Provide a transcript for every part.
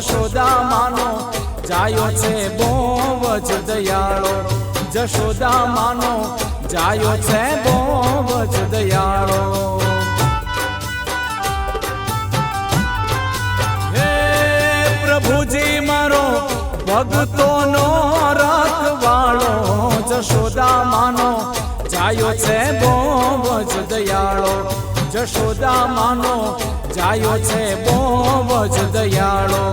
જશોદા માનો જાયો છે બહુ જ દયાળો, જશોદા માનો જાયો છે બહુ જ દયાળો. હે પ્રભુજી મારો ભક્તોનો રખવાળો, જશોદા માનો જાયો છે બહુ જ દયાળો, જશોદા માનો જાયો છે બહુ જ દયાળો.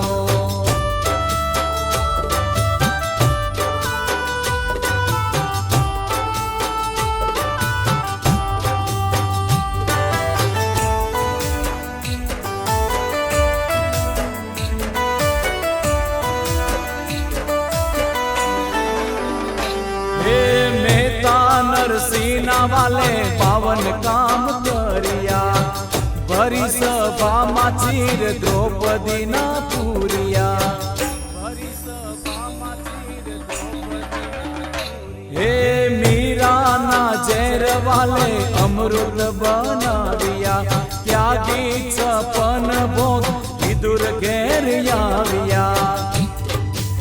નરસિંહના વાલે પાવન કામ કર્યા, ભરી સભામાં ચીર દ્રૌપદીના પૂર્યા. હે મીરાના ઝેર વાલે અમૃત બનાવ્યા, ત્યાગી છપન ભોગ વિદુર ઘેર આવ્યા.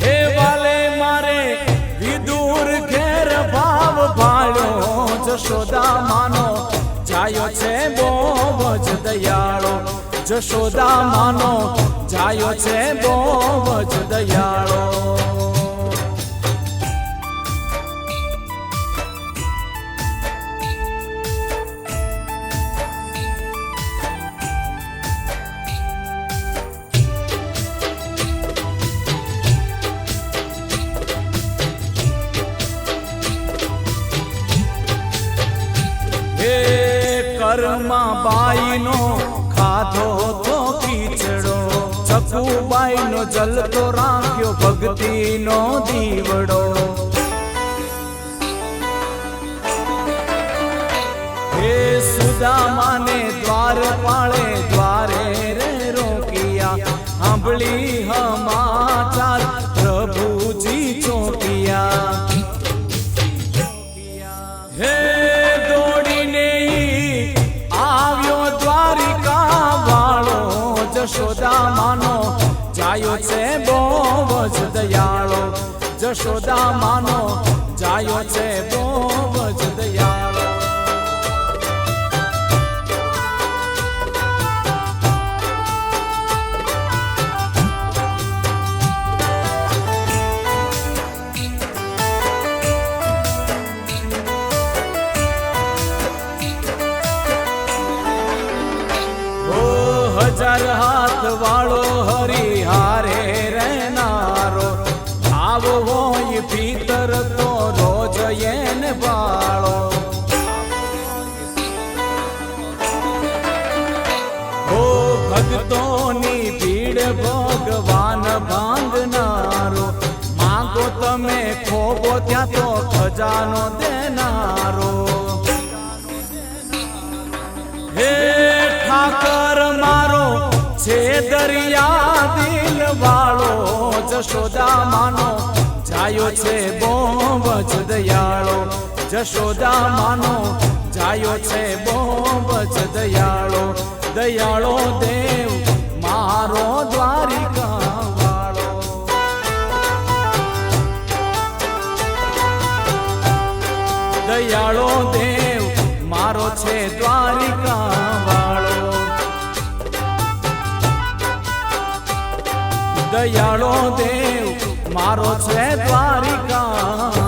હે વાલે મારે વિદુર ઘેર ભાવ ભાળ્યો, જશોદા માનો જાયો છે બહુ જ દયાળો, જશોદા માનો જાયો છે બહુ જ દયાળો. કર્મા બાઈનો ખાધો તો કીચડો, ચકુબાઈનો જલતો રાખ્યો ભક્તિનો દીવડો. હે સુદામાને દ્વાર પાળે દ્વારે રે રોકિયા, સાંભળી સમાચાર પ્રભુજી ચોકિયા. હે જશોદા માનો જાયો છે બહુ જ દયાળો, જશોદા માનો જાયો છે બહુ જ દયાળો. હજાર હાથ વાળો હરિહારે રહેનારો, આવો હોય ભીતર તો રોજ એને બાળો. હો ભક્તોની ભીડ ભગવાન ભાંગનારો, માંગો તમે ખોબો ત્યાં તો ખજાનો દેનારો. હે ઠાકર મારો છે દરિયા દિલ વાળો, જશોદા માનો જાયો છે બહુ જ દયાળો, જશોદા માનો જાયો છે બહુ જ દયાળો. દયાળો દેવ મારો દ્વારિકા વાળો, દયાળો દેવ મારો છે દ્વારિકા વાળો, દયાળો દેવ મારો છે દ્વારિકા